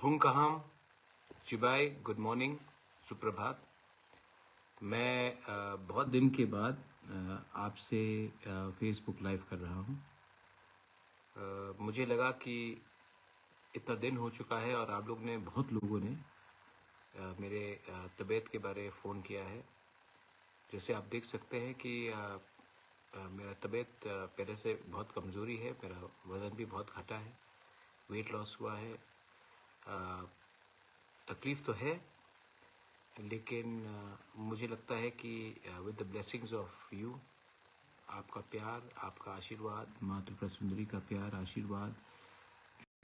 हुंकहाम चिबाई, good morning, सुप्रभात। मैं बहुत दिन के बाद आपसे फेसबुक लाइव कर रहा हूँ। मुझे लगा कि इतना दिन हो चुका है और आप लोग ने बहुत लोगों ने मेरे तबीयत के बारे में फ़ोन किया है। जैसे आप देख सकते हैं कि मेरा तबीयत पहले से बहुत कमज़ोरी है, मेरा वज़न भी बहुत घटा है, वेट लॉस हुआ है। तकलीफ़ तो है, लेकिन मुझे लगता है कि with the blessings of you, आपका प्यार, आपका आशीर्वाद, माँ त्रिपुरा सुंदरी का प्यार, आशीर्वाद,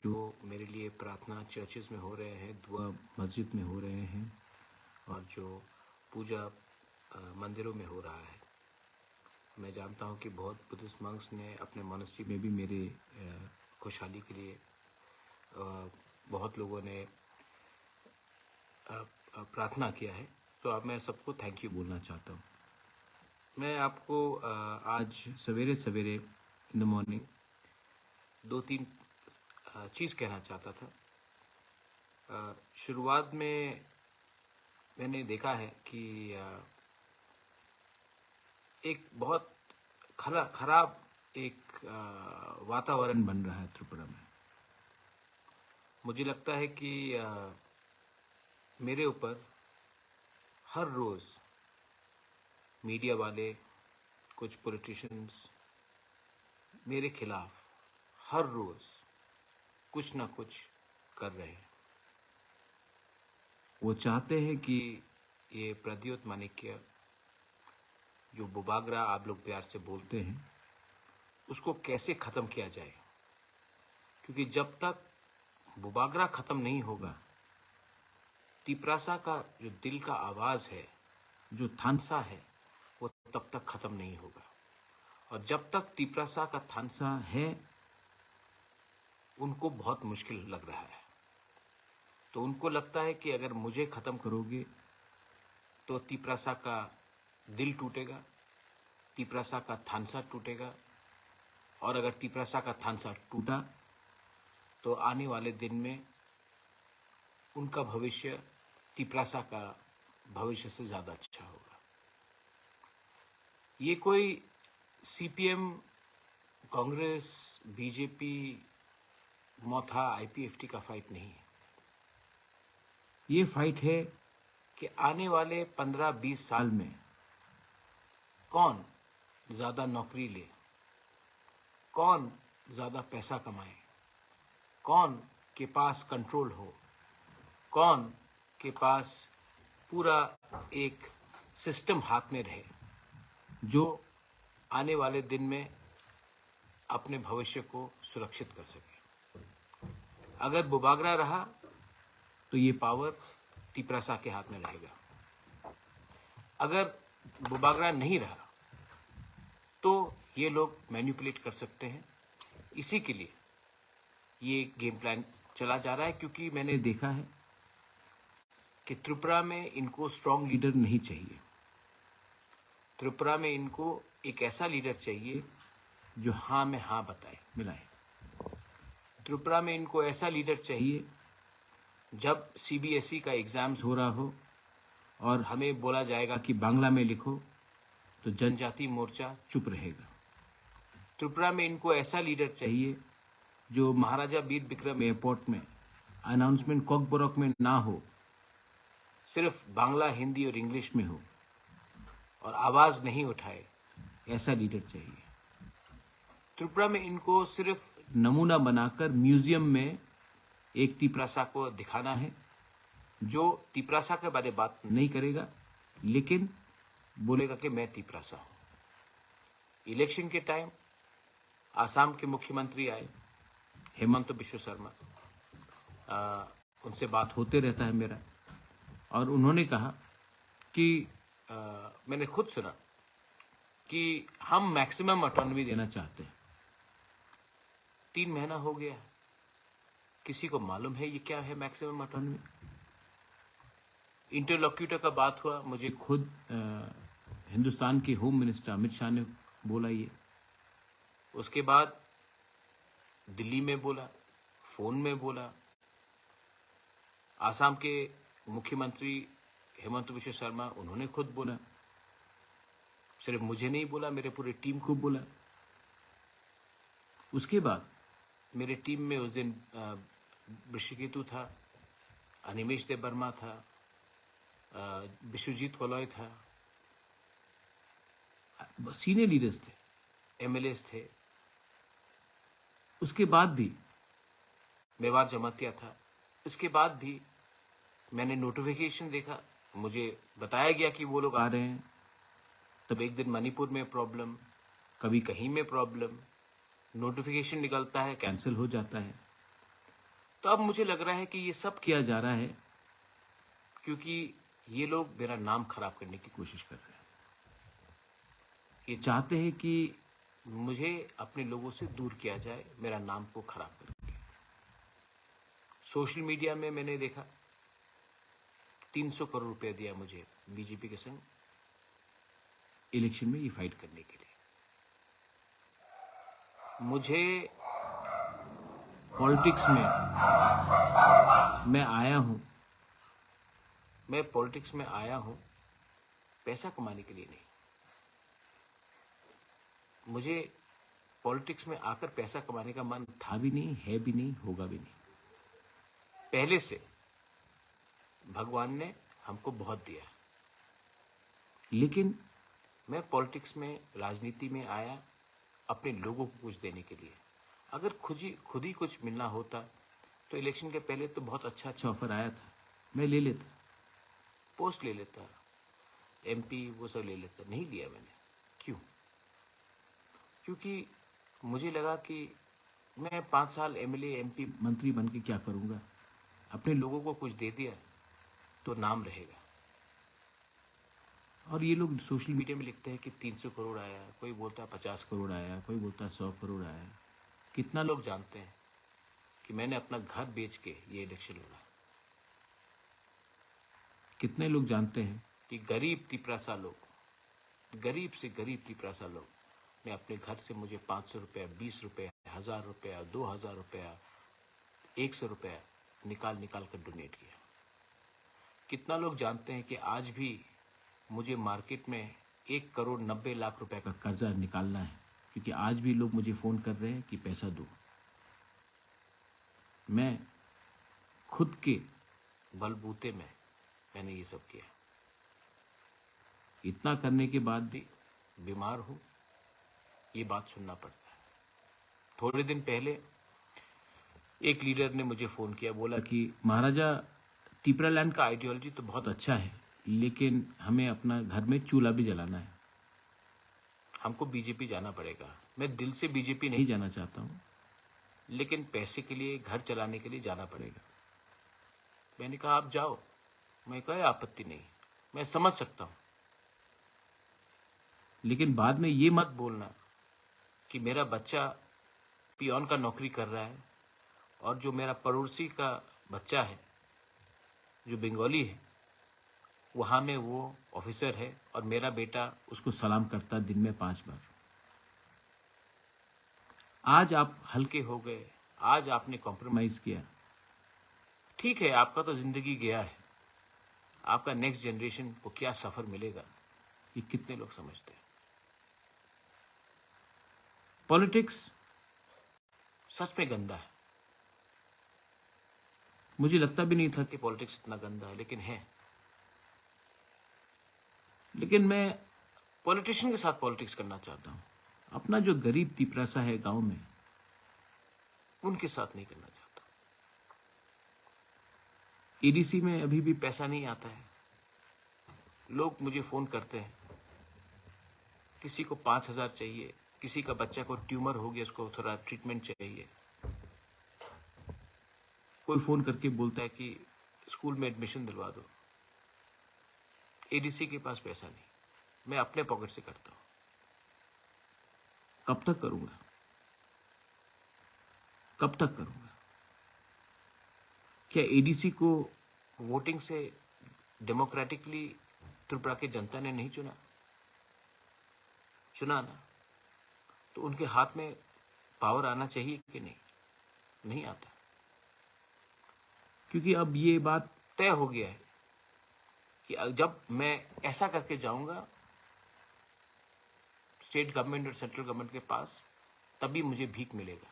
जो मेरे लिए प्रार्थना चर्चेज़ में हो रहे हैं, दुआ मस्जिद में हो रहे हैं और जो पूजा मंदिरों में हो रहा है। मैं जानता हूँ कि बहुत बुद्धिस्ट मंक्स ने अपने मॉनेस्ट्री में भी मेरे खुशहाली के लिए बहुत लोगों ने प्रार्थना किया है। तो अब मैं सबको थैंक यू बोलना चाहता हूँ। मैं आपको आज सवेरे सवेरे इन द मॉर्निंग 2-3 चीज़ कहना चाहता था। शुरुआत में मैंने देखा है कि एक बहुत खराब एक वातावरण बन रहा है त्रिपुरा में। मुझे लगता है कि मेरे ऊपर हर रोज़ मीडिया वाले, कुछ पॉलिटिशियंस मेरे खिलाफ हर रोज़ कुछ ना कुछ कर रहे हैं। वो चाहते हैं कि ये प्रद्योत माणिक्य, जो बुबागरा आप लोग प्यार से बोलते हैं, उसको कैसे ख़त्म किया जाए, क्योंकि जब तक बुबागरा ख़त्म नहीं होगा, तिप्रासा का जो दिल का आवाज़ है, जो थानसा है, वो तब तक ख़त्म नहीं होगा। और जब तक तिप्रासा का थानसा है, उनको बहुत मुश्किल लग रहा है। तो उनको लगता है कि अगर मुझे ख़त्म करोगे तो तिप्रासा का दिल टूटेगा, तिप्रासा का थानसा टूटेगा, और अगर तिप्रासा का थानसा टूटा तो आने वाले दिन में उनका भविष्य तिप्रासा का भविष्य से ज़्यादा अच्छा होगा। ये कोई सीपीएम, कांग्रेस, बीजेपी, मोथा, आईपीएफटी का फाइट नहीं है। ये फाइट है कि आने वाले 15-20 साल में कौन ज़्यादा नौकरी ले, कौन ज़्यादा पैसा कमाए, कौन के पास कंट्रोल हो, कौन के पास पूरा एक सिस्टम हाथ में रहे, जो आने वाले दिन में अपने भविष्य को सुरक्षित कर सके। अगर बुबागरा रहा तो ये पावर तिप्रासा के हाथ में रहेगा। अगर बुबागरा नहीं रहा तो ये लोग मैनिपुलेट कर सकते हैं। इसी के लिए ये गेम प्लान चला जा रहा है, क्योंकि मैंने देखा है कि त्रिपुरा में इनको स्ट्रॉन्ग लीडर नहीं चाहिए। त्रिपुरा में इनको एक ऐसा लीडर चाहिए जो हाँ में हाँ बताए, मिलाए। त्रिपुरा में इनको ऐसा लीडर चाहिए, जब सीबीएसई का एग्ज़ाम्स हो रहा हो और हमें बोला जाएगा कि बांग्ला में लिखो, तो जनजाति मोर्चा चुप रहेगा। त्रिपुरा में इनको ऐसा लीडर चाहिए जो महाराजा वीर विक्रम एयरपोर्ट में अनाउंसमेंट कॉकबोरक में ना हो, सिर्फ बांग्ला, हिंदी और इंग्लिश में हो और आवाज़ नहीं उठाए, ऐसा लीडर चाहिए। त्रिपुरा में इनको सिर्फ नमूना बनाकर म्यूजियम में एक तिप्रासा को दिखाना है, जो तिप्रासा के बारे में बात नहीं करेगा, लेकिन बोलेगा कि मैं तिप्रासा हूँ। इलेक्शन के टाइम आसाम के मुख्यमंत्री आए, हेमंत बिश्व शर्मा, उनसे बात होते रहता है मेरा, और उन्होंने कहा कि मैंने खुद सुना कि हम मैक्सिमम ऑटोनॉमी देना चाहते हैं। 3 महीना हो गया, किसी को मालूम है ये क्या है मैक्सिमम ऑटोनॉमी? इंटरलॉक्यूटर का बात हुआ, मुझे खुद हिंदुस्तान के होम मिनिस्टर अमित शाह ने बोला ये। उसके बाद दिल्ली में बोला, फ़ोन में बोला, आसाम के मुख्यमंत्री हेमंत बिश्व शर्मा, उन्होंने खुद बोला, सिर्फ मुझे नहीं बोला, मेरे पूरे टीम को बोला। उसके बाद मेरे टीम में उस दिन वृषिकेतु था, अनिमेश देव वर्मा था, विश्वजीत कोलॉय था, सीनियर लीडर्स थे, एमएलएस थे। उसके बाद भी मेवार जमातिया था। इसके बाद भी मैंने नोटिफिकेशन देखा, मुझे बताया गया कि वो लोग आ रहे हैं। तब एक दिन मणिपुर में प्रॉब्लम, कभी कहीं में प्रॉब्लम, नोटिफिकेशन निकलता है, कैंसिल हो जाता है। तो अब मुझे लग रहा है कि ये सब किया जा रहा है क्योंकि ये लोग मेरा नाम खराब करने की कोशिश कर रहे हैं। ये चाहते हैं कि मुझे अपने लोगों से दूर किया जाए, मेरा नाम को खराब करके। सोशल मीडिया में मैंने देखा 300 करोड़ रुपया दिया मुझे बीजेपी के संग इलेक्शन में ये फाइट करने के लिए। मुझे पॉलिटिक्स में मैं आया हूं पैसा कमाने के लिए नहीं। मुझे पॉलिटिक्स में आकर पैसा कमाने का मन था भी नहीं, है भी नहीं, होगा भी नहीं। पहले से भगवान ने हमको बहुत दिया, लेकिन मैं पॉलिटिक्स में, राजनीति में आया अपने लोगों को कुछ देने के लिए। अगर खुद ही कुछ मिलना होता तो इलेक्शन के पहले तो बहुत अच्छा ऑफर आया था, मैं ले लेता, पोस्ट ले लेता, एमपी वो सब ले लेता। नहीं लिया मैंने। क्यों? क्योंकि मुझे लगा कि मैं 5 साल एमएलए, एमपी, मंत्री बन के क्या करूंगा। अपने लोगों को कुछ दे दिया तो नाम रहेगा। और ये लोग सोशल मीडिया में लिखते हैं कि 300 करोड़ आया, कोई बोलता है 50 करोड़ आया, कोई बोलता है 100 करोड़ आया। कितना लोग जानते हैं कि मैंने अपना घर बेच के ये इलेक्शन लड़ा? कितने लोग जानते हैं कि गरीब तिपरासा लोग, गरीब से गरीब तिपरासा लोग ने अपने घर से मुझे 500 रुपया, 20 रुपया, 1000 रुपया, 2000 रुपया, 100 रुपया निकाल कर डोनेट किया? कितना लोग जानते हैं कि आज भी मुझे मार्केट में 1 करोड़ 90 लाख रुपए का कर्जा निकालना है, क्योंकि आज भी लोग मुझे फोन कर रहे हैं कि पैसा दो। मैं खुद के बलबूते में मैंने ये सब किया। इतना करने के बाद भी बीमार हूं, ये बात सुनना पड़ता है। थोड़े दिन पहले एक लीडर ने मुझे फोन किया, बोला कि महाराजा टिपरालैंड का आइडियोलॉजी तो बहुत अच्छा है, लेकिन हमें अपना घर में चूल्हा भी जलाना है, हमको बीजेपी जाना पड़ेगा। मैं दिल से बीजेपी नहीं जाना चाहता हूं, लेकिन पैसे के लिए, घर चलाने के लिए जाना पड़ेगा। मैंने कहा आप जाओ, मैं कहा आपत्ति नहीं, मैं समझ सकता हूं, लेकिन बाद में ये मत बोलना कि मेरा बच्चा पियोन का नौकरी कर रहा है और जो मेरा पड़ोसी का बच्चा है जो बंगाली है, वहां में वो ऑफिसर है और मेरा बेटा उसको सलाम करता दिन में 5 बार। आज आप हल्के हो गए, आज आपने कॉम्प्रोमाइज किया, ठीक है, आपका तो जिंदगी गया है। आपका नेक्स्ट जनरेशन को क्या सफर मिलेगा, ये कितने लोग समझते हैं? पॉलिटिक्स सच में गंदा है। मुझे लगता भी नहीं था कि पॉलिटिक्स इतना गंदा है, लेकिन है। लेकिन मैं पॉलिटिशियन के साथ पॉलिटिक्स करना चाहता हूं। अपना जो गरीब तिपरासा है गांव में, उनके साथ नहीं करना चाहता। ईडीसी में अभी भी पैसा नहीं आता है। लोग मुझे फोन करते हैं, किसी को 5000 चाहिए, किसी का बच्चा को ट्यूमर हो गया, उसको थोड़ा ट्रीटमेंट चाहिए। कोई फोन करके बोलता है कि स्कूल में एडमिशन दिलवा दो। एडीसी के पास पैसा नहीं, मैं अपने पॉकेट से करता हूं। कब तक करूंगा? कब तक करूंगा? क्या एडीसी को वोटिंग से डेमोक्रेटिकली त्रिपुरा की जनता ने नहीं चुना? चुना ना, तो उनके हाथ में पावर आना चाहिए कि नहीं? नहीं आता। क्योंकि अब ये बात तय हो गया है कि जब मैं ऐसा करके जाऊंगा स्टेट गवर्नमेंट और सेंट्रल गवर्नमेंट के पास, तभी मुझे भीख मिलेगा।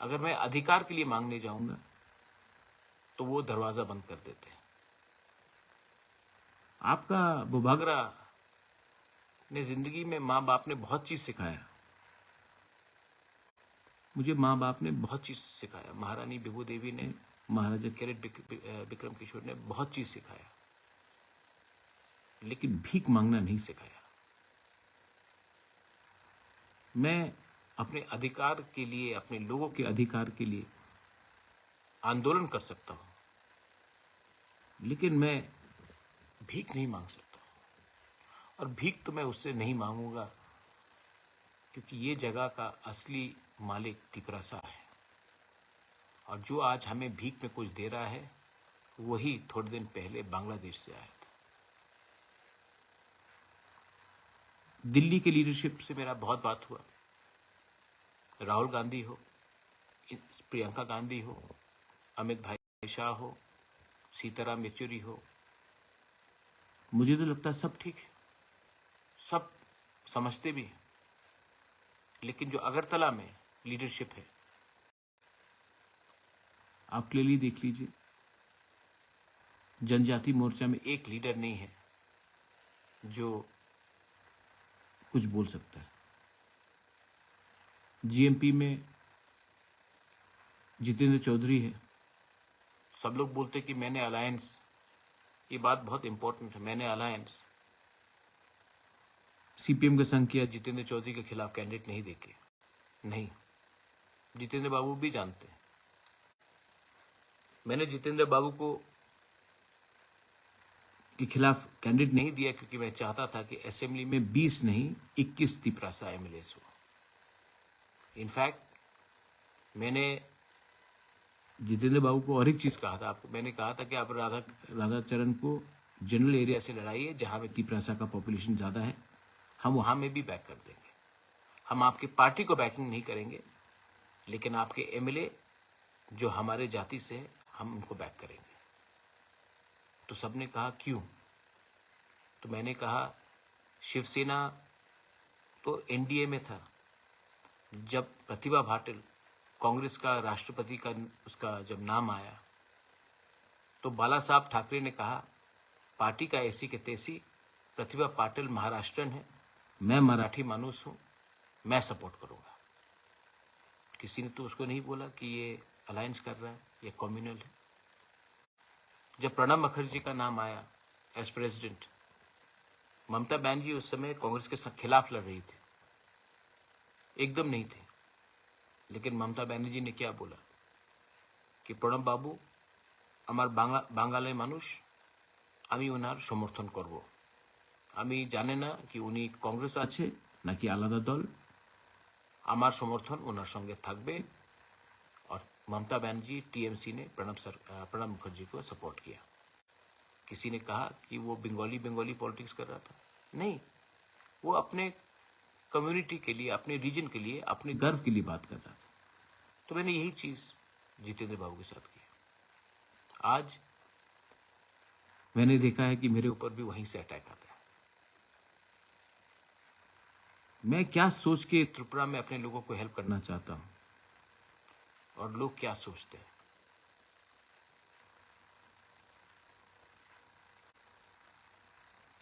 अगर मैं अधिकार के लिए मांगने जाऊंगा तो वो दरवाजा बंद कर देते हैं। आपका बुभागरा ने जिंदगी में माँ बाप ने बहुत चीज सिखाया। मुझे माँ बाप ने बहुत चीज सिखाया। महारानी विभू देवी ने, महाराजा कैरेट विक्रम किशोर ने बहुत चीज सिखाया, लेकिन भीख मांगना नहीं सिखाया। मैं अपने अधिकार के लिए, अपने लोगों के अधिकार के लिए आंदोलन कर सकता हूं, लेकिन मैं भीख नहीं मांग सकता। और भीख तो मैं उससे नहीं मांगूंगा, क्योंकि ये जगह का असली मालिक तिपरासा है। और जो आज हमें भीख में कुछ दे रहा है, वही थोड़े दिन पहले बांग्लादेश से आया था। दिल्ली के लीडरशिप से मेरा बहुत बात हुआ। राहुल गांधी हो, प्रियंका गांधी हो, अमित भाई शाह हो, सीताराम येचुरी हो, मुझे तो लगता है सब ठीक है, सब समझते भी हैं। लेकिन जो अगरतला में लीडरशिप है, आप क्लियरली देख लीजिए, जनजाति मोर्चा में एक लीडर नहीं है जो कुछ बोल सकता है। जीएमपी में जितेंद्र चौधरी है। सब लोग बोलते कि मैंने अलायंस, ये बात बहुत इंपॉर्टेंट है, मैंने अलायंस सीपीएम का संग किया जितेंद्र चौधरी के खिलाफ कैंडिडेट नहीं देके। नहीं, जितेंद्र बाबू भी जानते हैं। मैंने जितेंद्र बाबू को के खिलाफ कैंडिडेट नहीं दिया क्योंकि मैं चाहता था कि असेंबली में 20 नहीं 21 तिपरासा एमएलएस हो। इनफैक्ट मैंने जितेंद्र बाबू को और एक चीज कहा था आपको, मैंने कहा था कि आप राधाचरण को जनरल एरिया से लड़ाइए जहां पे तिपरासा का पॉपुलेशन ज्यादा है, हम वहां में भी बैक कर देंगे। हम आपकी पार्टी को बैकिंग नहीं करेंगे, लेकिन आपके एमएलए जो हमारे जाति से है, हम उनको बैक करेंगे। तो सबने कहा क्यों? तो मैंने कहा शिवसेना तो एनडीए में था। जब प्रतिभा पाटिल कांग्रेस का राष्ट्रपति का उसका जब नाम आया, तो बाला साहब ठाकरे ने कहा पार्टी का ऐसी के तैसी, प्रतिभा पाटिल महाराष्ट्रन है, मैं मराठी मानुस हूं, मैं सपोर्ट करूंगा। किसी ने तो उसको नहीं बोला कि ये अलायंस कर रहा है, ये कम्युनल है। जब प्रणब मुखर्जी का नाम आया एज प्रेसिडेंट, ममता बनर्जी उस समय कांग्रेस के खिलाफ लड़ रही थी, एकदम नहीं थे। लेकिन ममता बनर्जी ने क्या बोला कि प्रणब बाबू আমার বাঙালি মানুষ, আমি ওনার সমর্থন করব। আমি জানি না कि উনি कांग्रेस আছে নাকি আলাদা দল, আমার সমর্থন ওনার সঙ্গে থাকবে। और ममता बनर्जी टीएमसी ने प्रणब मुखर्जी को सपोर्ट किया। किसी ने कहा कि वो बंगाली पॉलिटिक्स कर रहा था, नहीं, वो अपने कम्युनिटी के लिए, अपने रीजन के लिए, अपने गर्व के लिए बात कर रहा था। तो मैंने यही चीज जितेंद्र बाबू के साथ की। आज मैंने देखा है कि मेरे ऊपर भी वहीं से अटैक आता है। मैं क्या सोच के त्रिपुरा में अपने लोगों को हेल्प करना चाहता हूं, और लोग क्या सोचते हैं।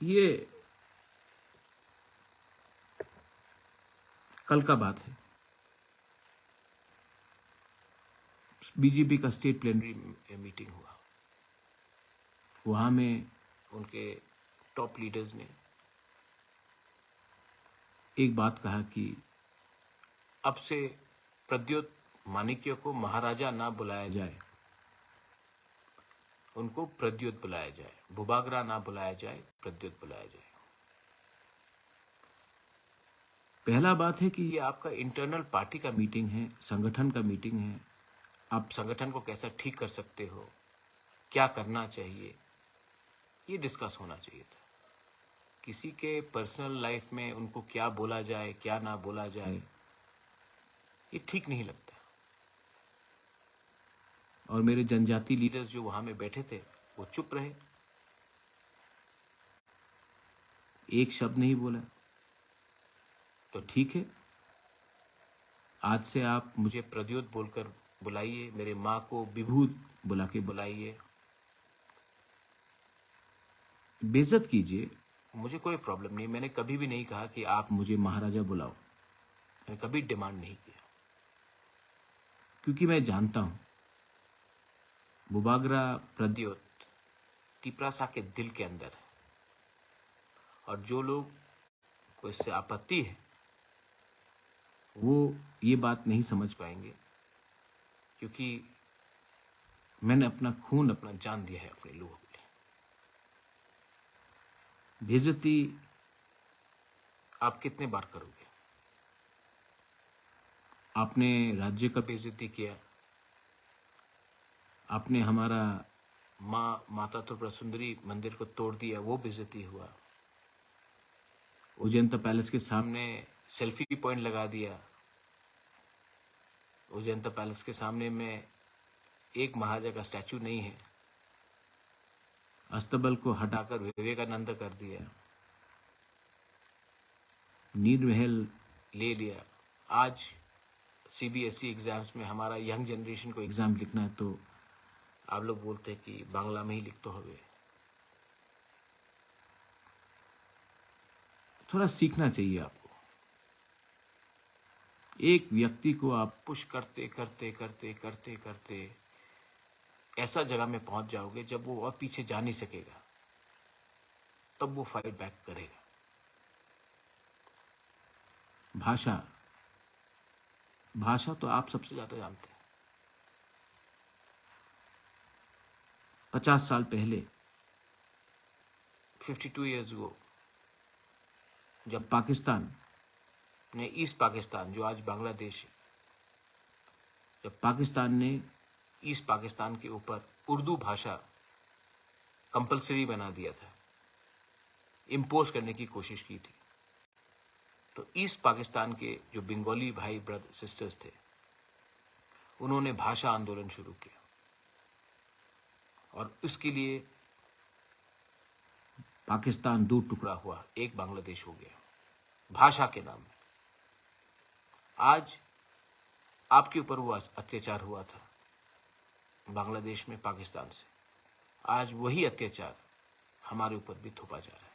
ये कल का बात है। बीजेपी का स्टेट प्लेनरी मीटिंग हुआ। वहां में उनके टॉप लीडर्स ने एक बात कहा कि अब से प्रद्योत माणिक्य को महाराजा ना बुलाया जाए, उनको प्रद्योत बुलाया जाए। बुबागरा ना बुलाया जाए, प्रद्योत बुलाया जाए। पहला बात है कि ये आपका इंटरनल पार्टी का मीटिंग है, संगठन का मीटिंग है। आप संगठन को कैसा ठीक कर सकते हो, क्या करना चाहिए, ये डिस्कस होना चाहिए था। किसी के पर्सनल लाइफ में उनको क्या बोला जाए, क्या ना बोला जाए, ये ठीक नहीं लगता। और मेरे जनजाति लीडर्स जो वहां में बैठे थे वो चुप रहे, एक शब्द नहीं बोला। तो ठीक है, आज से आप मुझे प्रद्योत बोलकर बुलाइए, मेरे माँ को विभूत बुला के बुलाइए, बेइज्जत कीजिए, मुझे कोई प्रॉब्लम नहीं। मैंने कभी भी नहीं कहा कि आप मुझे महाराजा बुलाओ, मैंने कभी डिमांड नहीं किया, क्योंकि मैं जानता हूं बुबागरा प्रद्योत टिपरासा के दिल के अंदर है, और जो लोग को इससे आपत्ति है वो ये बात नहीं समझ पाएंगे, क्योंकि मैंने अपना खून, अपना जान दिया है अपने लोगों के लिए। बेइज्जती आप कितने बार करोगे? आपने राज्य का बेइज्जती किया, आपने हमारा माता त्रिपुरा सुंदरी मंदिर को तोड़ दिया, वो बेइज्जती हुआ। उजैंता पैलेस के सामने सेल्फी पॉइंट लगा दिया, उजैंता पैलेस के सामने में एक महाराजा का स्टैचू नहीं है, अस्तबल को हटाकर विवेकानंद कर दिया, नीर महल ले लिया। आज सीबीएसई एग्जाम्स में हमारा यंग जनरेशन को एग्जाम लिखना है तो आप लोग बोलते हैं कि बांग्ला में ही लिख तो हवे। थोड़ा सीखना चाहिए आपको। एक व्यक्ति को आप पुश करते करते करते करते करते ऐसा जगह में पहुंच जाओगे जब वो और पीछे जा नहीं सकेगा, तब वो फाइट बैक करेगा। भाषा तो आप सबसे ज्यादा जानते हैं। 50 साल पहले, 52 ईयर्स अगो, जब पाकिस्तान ने ईस्ट पाकिस्तान, जो आज बांग्लादेश है, जब पाकिस्तान ने ईस्ट पाकिस्तान के ऊपर उर्दू भाषा कंपलसरी बना दिया था, इम्पोज करने की कोशिश की थी, तो ईस्ट पाकिस्तान के जो बंगाली भाई ब्रदर सिस्टर्स थे, उन्होंने भाषा आंदोलन शुरू किया, और उसके लिए पाकिस्तान दो टुकड़ा हुआ, एक बांग्लादेश हो गया भाषा के नाम में। आज आपके ऊपर वो अत्याचार हुआ था बांग्लादेश में पाकिस्तान से, आज वही अत्याचार हमारे ऊपर भी थोपा जा रहा है।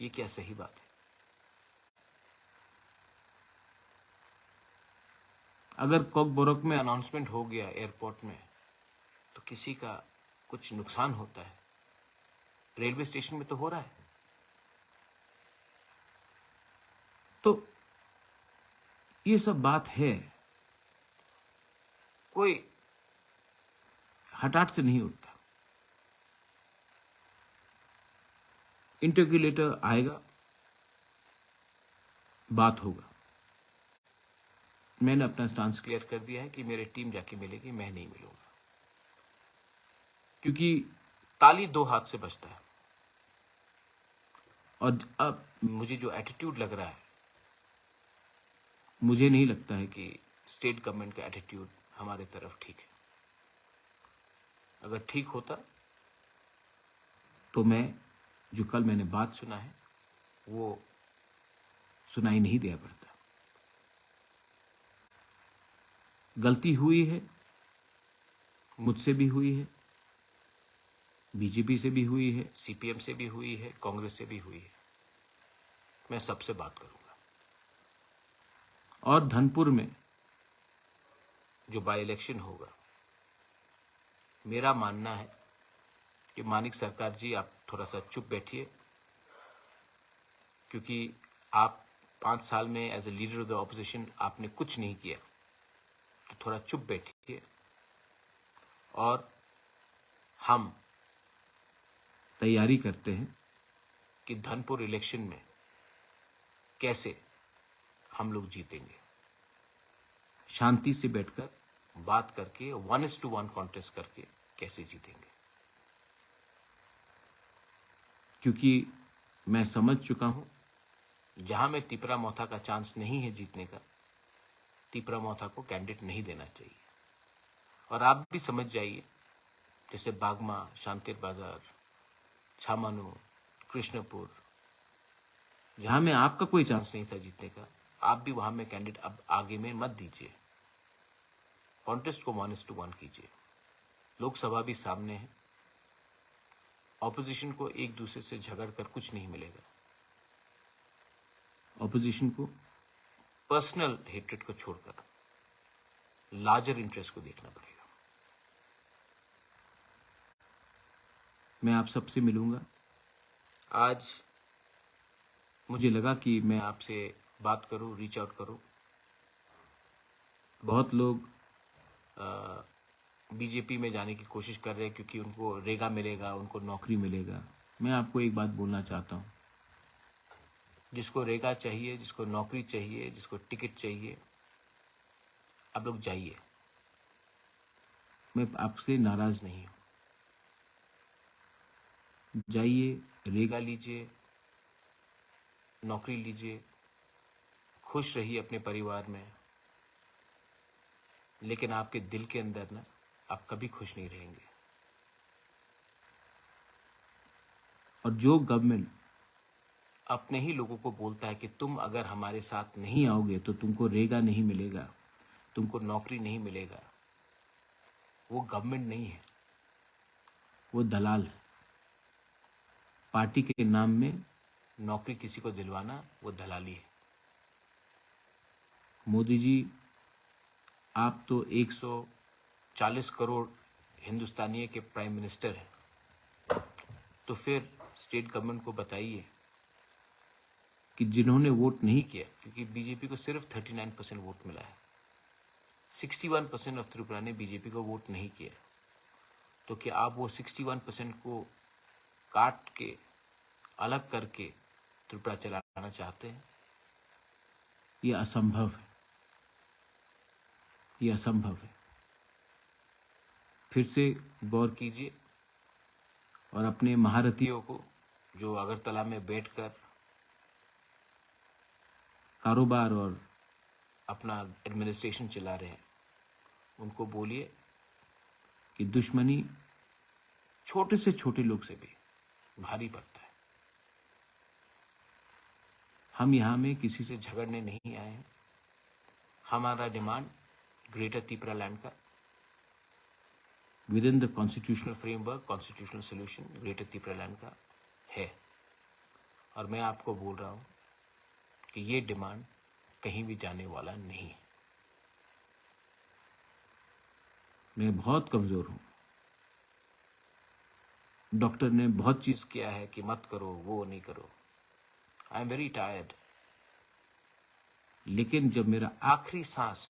ये क्या सही बात है? अगर कॉकबोरोक में अनाउंसमेंट हो गया एयरपोर्ट में तो किसी का कुछ नुकसान होता है, रेलवे स्टेशन में तो हो रहा है। तो ये सब बात है, कोई हठात से नहीं उठता। इंटरक्यूलेटर आएगा, बात होगा। मैंने अपना स्टांस क्लियर कर दिया है कि मेरी टीम जाके मिलेगी, मैं नहीं मिलूंगा, क्योंकि ताली दो हाथ से बजता है। और अब मुझे जो एटीट्यूड लग रहा है, मुझे नहीं लगता है कि स्टेट गवर्नमेंट का एटीट्यूड हमारे तरफ ठीक है। अगर ठीक होता तो मैं जो कल मैंने बात सुना है वो सुनाई नहीं दिया पड़ता। गलती हुई है, मुझसे भी हुई है, बीजेपी से भी हुई है, सीपीएम से भी हुई है, कांग्रेस से भी हुई है। मैं सबसे बात करूंगा। और धनपुर में जो बाई इलेक्शन होगा, मेरा मानना है कि मानिक सरकार जी आप थोड़ा सा चुप बैठिए, क्योंकि आप 5 साल में as a leader of the opposition आपने कुछ नहीं किया, तो थोड़ा चुप बैठिए और हम तैयारी करते हैं कि धनपुर इलेक्शन में कैसे हम लोग जीतेंगे। शांति से बैठकर बात करके 1:1 कॉन्टेस्ट करके कैसे जीतेंगे, क्योंकि मैं समझ चुका हूं जहां में तिपरा मोथा का चांस नहीं है जीतने का, तिपरा मोथा को कैंडिडेट नहीं देना चाहिए। और आप भी समझ जाइए, जैसे बागमा, शांतिर बाजार, छामानू, कृष्णपुर, जहां में आपका कोई चांस नहीं था जीतने का, आप भी वहां में कैंडिडेट अब आगे में मत दीजिए। कॉन्टेस्ट को 1:1 कीजिए। लोकसभा भी सामने है। ऑपोजिशन को एक दूसरे से झगड़ कर कुछ नहीं मिलेगा। ऑपोजिशन को पर्सनल हेट्रेड को छोड़कर लार्जर इंटरेस्ट को देखना पड़ेगा। मैं आप सबसे मिलूंगा। आज मुझे लगा कि मैं आपसे बात करूं, रीच आउट करूं। बहुत लोग बीजेपी में जाने की कोशिश कर रहे हैं क्योंकि उनको रेगा मिलेगा, उनको नौकरी मिलेगा। मैं आपको एक बात बोलना चाहता हूं, जिसको रेगा चाहिए, जिसको नौकरी चाहिए, जिसको टिकट चाहिए, आप लोग जाइए। मैं आपसे नाराज नहीं हूं। जाइए, रेगा लीजिए, नौकरी लीजिए, खुश रहिए अपने परिवार में, लेकिन आपके दिल के अंदर ना आप कभी खुश नहीं रहेंगे। और जो गवर्नमेंट अपने ही लोगों को बोलता है कि तुम अगर हमारे साथ नहीं आओगे तो तुमको रेगा नहीं मिलेगा, तुमको नौकरी नहीं मिलेगा, वो गवर्नमेंट नहीं है, वो दलाल है। पार्टी के नाम में नौकरी किसी को दिलवाना वो दलाली है। मोदी जी, आप तो 140 करोड़ हिंदुस्तानियों के प्राइम मिनिस्टर हैं, तो फिर स्टेट गवर्नमेंट को बताइए कि जिन्होंने वोट नहीं किया, क्योंकि बीजेपी को सिर्फ 39% वोट मिला है, 61% ऑफ त्रिपुरा ने बीजेपी को वोट नहीं किया, तो क्या आप वो 61% को काट के अलग करके त्रिपुरा चलाना चाहते हैं? ये असंभव है, ये असंभव है। फिर से गौर कीजिए और अपने महारथियों को जो अगरतला में बैठकर कारोबार और अपना एडमिनिस्ट्रेशन चला रहे हैं, उनको बोलिए कि दुश्मनी छोटे से छोटे लोग से भी भारी पड़ता है। हम यहां में किसी से झगड़ने नहीं आए हैं। हमारा डिमांड ग्रेटर त्रिपुरा लैंड का with in the constitutional framework, constitutional solution greater Tripura land का है। और मैं आपको बोल रहा हूं कि ये डिमांड कहीं भी जाने वाला नहीं है। मैं बहुत कमजोर हूं। डॉक्टर ने बहुत चीज किया है कि मत करो, वो नहीं करो। I am very tired. लेकिन जब मेरा आखिरी सांस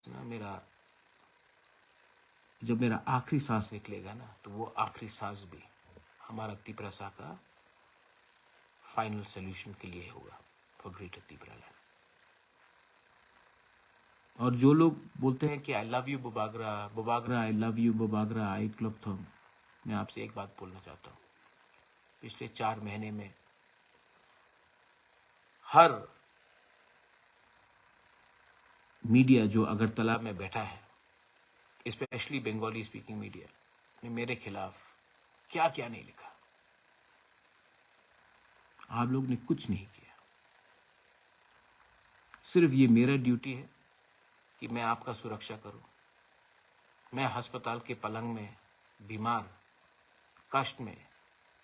निकलेगा ना, तो वो आखिरी सांस भी हमारा त्रिपुरा सा का फाइनल सोल्यूशन के लिए होगा फॉर ग्रेटर त्रिपुरा लैंड। और जो लोग बोलते हैं कि I love you Bubagra, Bubagra I love you, Bubagra I club थम, मैं आपसे एक बात बोलना चाहता हूं। पिछले 4 महीने में हर मीडिया जो अगरतला में बैठा है, स्पेशली बंगाली स्पीकिंग मीडिया, ने मेरे खिलाफ क्या क्या नहीं लिखा। आप लोग ने कुछ नहीं किया। सिर्फ ये मेरा ड्यूटी है कि मैं आपका सुरक्षा करूं। मैं अस्पताल के पलंग में बीमार, कष्ट में,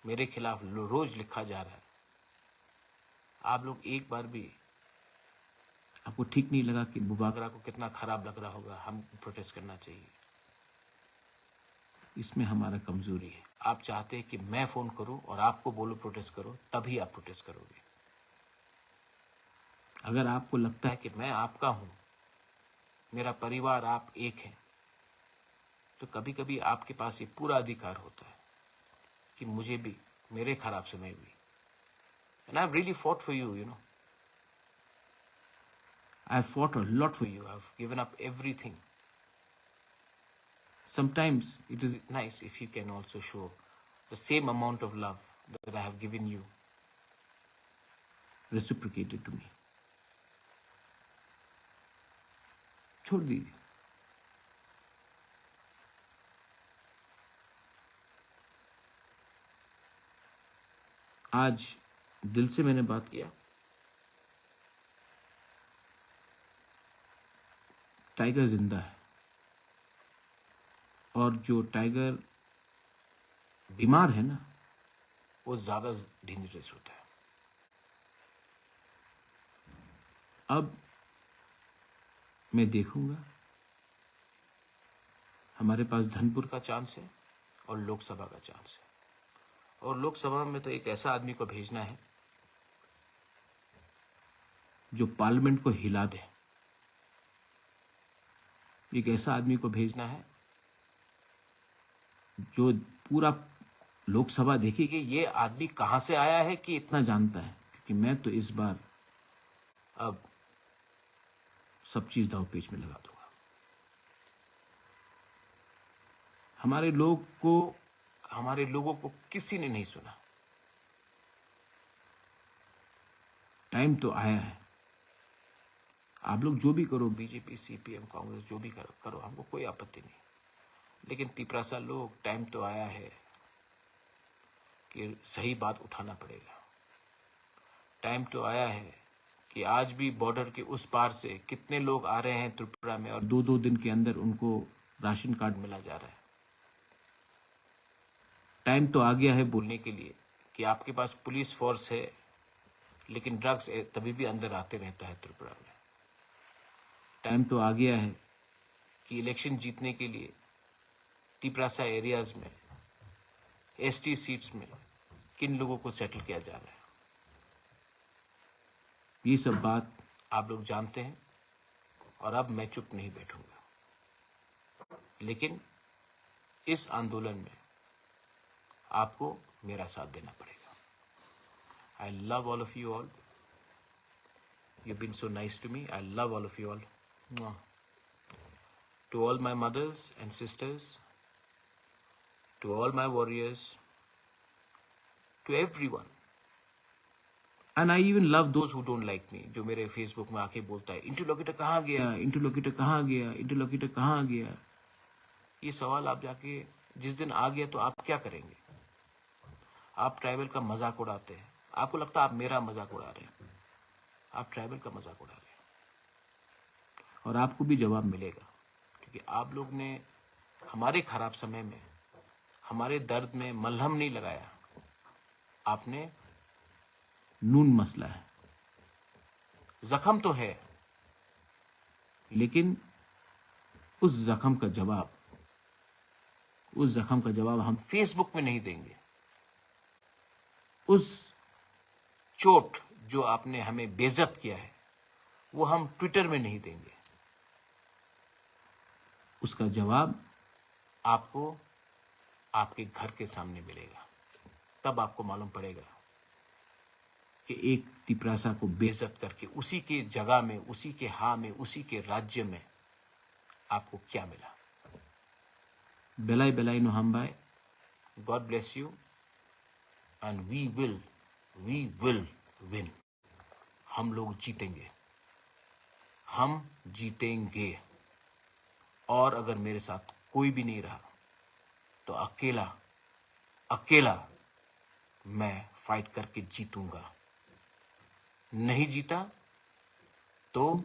मेरे खिलाफ रोज लिखा जा रहा है। आप लोग एक बार भी, आपको ठीक नहीं लगा कि बुबागरा को कितना खराब लग रहा होगा, हम प्रोटेस्ट करना चाहिए। इसमें हमारा कमजोरी है। आप चाहते हैं कि मैं फोन करूं और आपको बोलो प्रोटेस्ट करो, तभी आप प्रोटेस्ट करोगे। अगर आपको लगता है कि मैं आपका हूं, मेरा परिवार आप एक हैं, तो कभी कभी आपके पास ये पूरा अधिकार होता है कि मुझे भी मेरे खराब समय भी, and I've really fought for you, you know. I've fought a lot for you. I've given up everything. Sometimes it is nice if you can also show the same amount of love that I have given you, reciprocated to me. छोड़ दीजिए। आज दिल से मैंने बात किया। Tiger जिंदा है और जो टाइगर बीमार है ना, वो ज्यादा डेंजरस होता है। अब मैं देखूंगा, हमारे पास धनपुर का चांस है और लोकसभा का चांस है। और लोकसभा में तो एक ऐसा आदमी को भेजना है जो पार्लियामेंट को हिला दे। एक ऐसा आदमी को भेजना है जो पूरा लोकसभा देखे कि ये आदमी कहां से आया है कि इतना जानता है। क्योंकि मैं तो इस बार अब सब चीज दांव पेच में लगा दूंगा। हमारे लोगों को किसी ने नहीं सुना। टाइम तो आया है। आप लोग जो भी करो, बीजेपी, सीपीएम, कांग्रेस, जो भी करो, हमको कोई आपत्ति नहीं। लेकिन तिपरासा लोग, टाइम तो आया है कि सही बात उठाना पड़ेगा। टाइम तो आया है कि आज भी बॉर्डर के उस पार से कितने लोग आ रहे हैं त्रिपुरा में और 2-2 दिन के अंदर उनको राशन कार्ड मिला जा रहा है। टाइम तो आ गया है बोलने के लिए कि आपके पास पुलिस फोर्स है, लेकिन ड्रग्स तभी भी अंदर आते रहता है त्रिपुरा में। टाइम तो आ गया है कि इलेक्शन जीतने के लिए तिपरासा एरियाज में, एसटी सीट्स में किन लोगों को सेटल किया जा रहा है। ये सब बात आप लोग जानते हैं और अब मैं चुप नहीं बैठूंगा। लेकिन इस आंदोलन में आपको मेरा साथ देना पड़ेगा। I love all of you all. You've been so nice to me. I love all of you all. Mwah. To all my mothers and sisters, to all my warriors, to everyone. And I even love those who don't like me. जो मेरे Facebook में आके बोलता है interlocutor कहाँ गया, interlocutor कहाँ गया, इंटरलोकेटर कहाँ गया। ये सवाल आप जाके जिस दिन आ गया तो आप क्या करेंगे। आप ट्राइबल का मजाक उड़ाते हैं। आपको लगता है आप मेरा मजाक उड़ा रहे हैं। आप ट्राइबल का मजाक उड़ा रहे हैं और आपको भी जवाब मिलेगा। क्योंकि आप लोग ने हमारे खराब समय में, हमारे दर्द में मलहम नहीं लगाया, आपने नून मसला है। जख्म तो है, लेकिन उस जख्म का जवाब हम फेसबुक में नहीं देंगे। उस चोट जो आपने हमें बेइज्जत किया है, वो हम ट्विटर में नहीं देंगे। उसका जवाब आपको आपके घर के सामने मिलेगा। तब आपको मालूम पड़ेगा कि एक तिपरासा को बेइज्जत करके उसी के जगह में, उसी के हाँ में, उसी के राज्य में आपको क्या मिला। बेलाई बेलाई नो हम बाय। God bless you and we will win. हम लोग जीतेंगे, हम जीतेंगे। और अगर मेरे साथ कोई भी नहीं रहा तो अकेला मैं फाइट करके जीतूंगा। नहीं जीता तो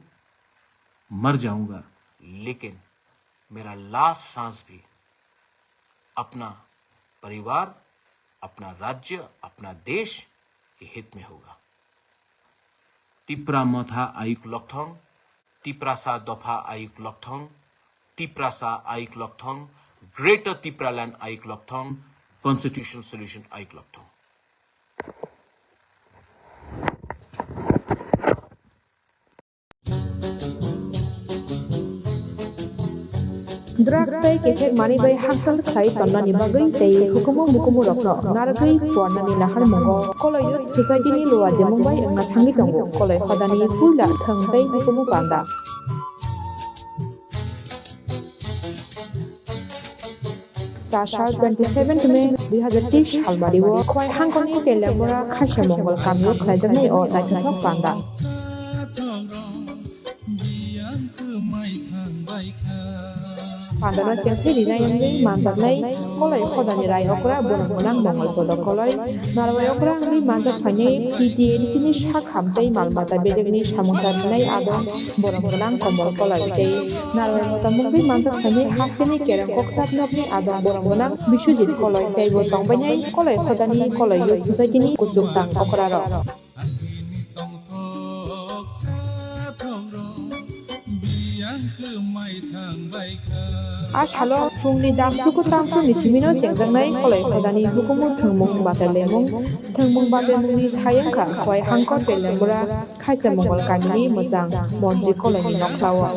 मर जाऊंगा, लेकिन मेरा लास्ट सांस भी अपना परिवार, अपना राज्य, अपना देश के हित में होगा। तिप्रा मोथा आयुक लॉकथोंग, तिप्रासा दफा आयुक लॉकथोंग, तिप्रासा आयुक लॉकथोंग, ग्रेटर तिप्रा लैंड आयुक लॉकथोंग, कॉन्स्टिट्यूशनल सोल्यूशन आयुक लॉकथोंग। Drugs tay kefek mani bai hansal khai tonnani bagai tay hukumu mukumu rokno naragui fornani nahar mongo koloi youth society ni loa jemong bai engna thangi tongo koloi khodani puila thang tay hukumu panda Chashar 27 May 2023 halmariwo khoi hangkoni kelambora khasha mongol kamyo khlajaknai o naithok panda Pandana cengse dinayangni manjaknai kolai khodani rai okra borang bonang mongal bodok kolai narwai okra angni manjak phainai TTN sini sak hamtai malmata bejekni samungtar nai adong borang bonang komol kolai tei narwai motamungni manjak phainai hasteni kerang kokchap nokni adong borang bonang bisujit kolai tei bo tongbainai kolai khodani kolai youth society ni kuchuk tang okra ro Halo fungni dam cukup tamsu ni simino jengjangnai kolai khodani hukumu thengmung batelemung thengmung batemungni thayangkha khoi hangkot belembura khaija mongol kamini mojang monji kolai ni noklawa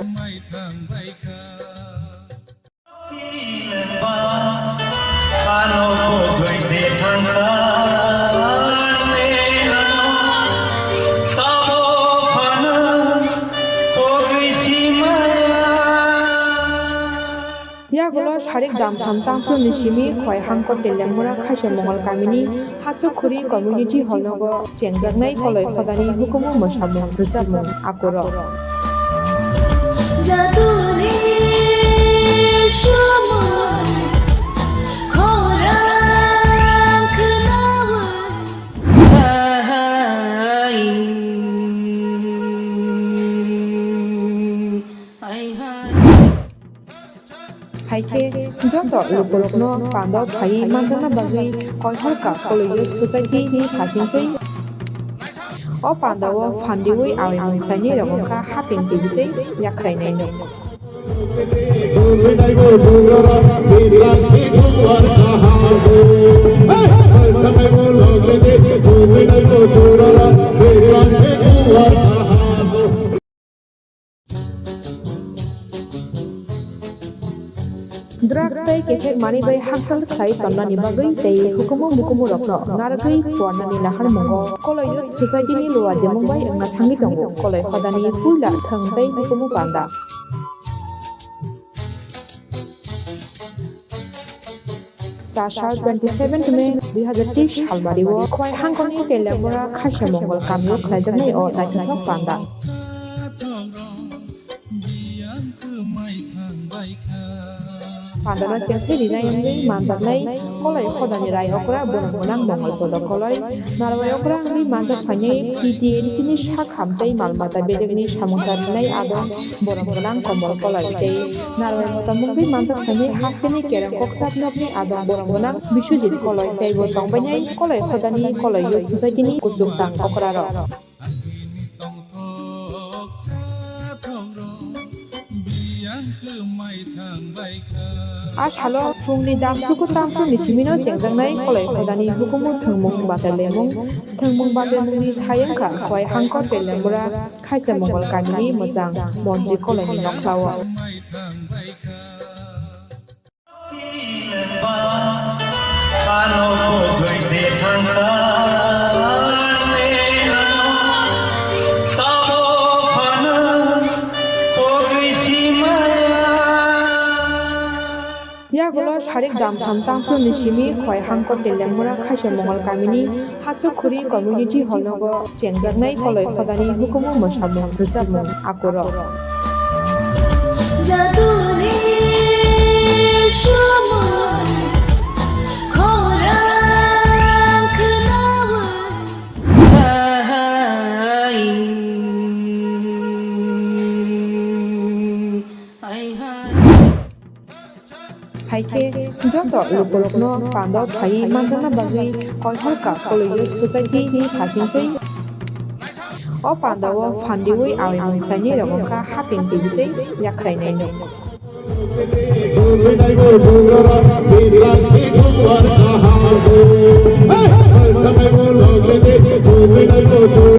Yagulo sharik dam tham tampu nishimi khoi hangkot delengmura khaisa mongol kamini hachukhuri community holnogo chenjaknai kolai khodani hukumu mosamung rujabmung akoro jaduni shumon khorang Haike joto lukurokno pando phai manjana bagi koihalka kolai youth society ni khasingtei o pandawo fandiwi awimung khaini rogongka haping tibitei yakhrainai no Drugs tei kethek mani bai hakchal khai tonnani bagai tei hukumu mukumu rokno ngaragui pwarnani nahar mongo kolai youth society ni loa jemung bai engna thangi tongo kolai khodani puila thang tei hukumu panda Chashar 27 May 2023 salmariwo khoi hangkoni telembura khaisa mongol kamyo khlaijaknai o naithathok panda Pandana cengse dinayangni manjaknai kolai khodani rai okra borang bonang mongal bodok kolai narwai okra angni manjak phainai TTN sini sak hamtai malmata bejekni samungtar nai adong borang bonang komol kolai tei narwai motamungni manjak phainai hasteni kerang kokchap nokni adong borang bonang bisujit kolai tei bo tongbainai kolai khodani kolai youth society ni kuchuk tang okra ro Halo fungni dam cukup tamsu ni simino jengjangnai kolai khodani hukumu thengmung batelemung thengmung batemungni thayangkha khoi hangkot belembura khaija mongol kamini mojang monji kolai ni noklawa Yagulo sharik dam tham tampu nishimi khoi hangkot delengmura khaisa mongol kamini hachukhuri community holnogo chenjaknai kolai khodani hukumu mosamung rujabmung akoro jaduni shumon khorang Haike joto lukurokno pando phai manjana bagi koihalka kolai youth society ni khasingtei o pandawo fandiwi awimung khaini rogongka haping tibitei yakhrainai no